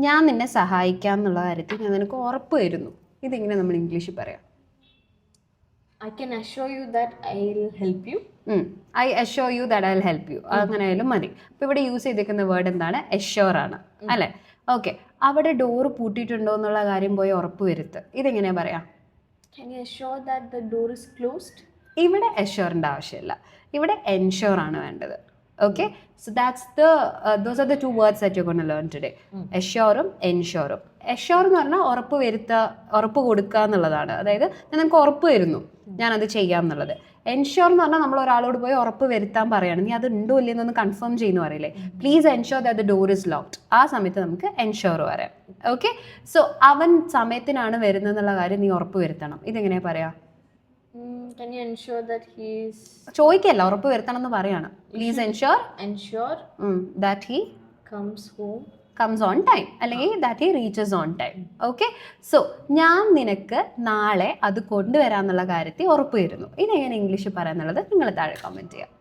ഞാൻ നിന്നെ സഹായിക്കാം എന്നുള്ള കാര്യത്തിൽ ഞാൻ നിനക്ക് ഉറപ്പ് തരുന്നു. ഇതെങ്ങനെ നമ്മൾ ഇംഗ്ലീഷിൽ പറയാം? I can assure you that I'll help you. I assure you that I will help you. അങ്ങനെ ആയാലും മതി. അപ്പോൾ ഇവിടെ യൂസ് ചെയ്തിരിക്കുന്ന വേർഡ് എന്താണ്? അഷ്യൂർ ആണ് അല്ലേ? ഓക്കെ. അവിടെ ഡോറ് പൂട്ടിയിട്ടുണ്ടോ എന്നുള്ള കാര്യം പോയി ഉറപ്പ് വരുത്ത്. ഇതെങ്ങനെയാ പറയാം? Can you assure that the door is closed? ഇവിടെ അഷ്യൂറിൻ്റെ ആവശ്യമില്ല, ഇവിടെ എൻഷുർ ആണ് വേണ്ടത്. Okay, so that's those are the two words that you gonna learn today. അഷ്യൂറും എൻഷുറും. അഷ്യൂർ എന്ന് പറഞ്ഞാൽ ഉറപ്പ് വരുത്തുക, ഉറപ്പ് കൊടുക്കുക എന്നുള്ളതാണ്. അതായത് ഞാൻ നമുക്ക് ഉറപ്പ് തരുന്നു ഞാനത് ചെയ്യാം എന്നുള്ളത്. എൻഷുർ എന്ന് പറഞ്ഞാൽ നമ്മൾ ഒരാളോട് പോയി ഉറപ്പ് വരുത്താൻ പറയുകയാണ്, നീ അത് ഉണ്ടോ ഇല്ലെന്നൊന്ന് കൺഫേം ചെയ്യുന്നു പറയില്ലേ, please ensure that the door is locked. ആ സമയത്ത് നമുക്ക് എൻഷുർ പറയാം. ഓക്കെ, സോ അവൻ സമയത്തിനാണ് വരുന്നതെന്നുള്ള കാര്യം നീ ഉറപ്പ് വരുത്തണം. ഇതെങ്ങനെയാ പറയാ? Can you ensure that he's... ചോദിക്കല്ല, ഉറപ്പ് വരുത്തണം എന്ന് പറയാണ്. Please ensure that he comes on time അല്ലെങ്കിൽ that he reaches on time. Okay, so ഞാൻ നിനക്ക് നാളെ അത് കൊണ്ടുവരാന്നുള്ള കാര്യത്തിൽ ഉറപ്പ് തരുന്നു. ഇതെങ്ങനെ ഇംഗ്ലീഷിൽ പറയാന്നുള്ളത് നിങ്ങൾ താഴെ കമൻറ്റ് ചെയ്യാം.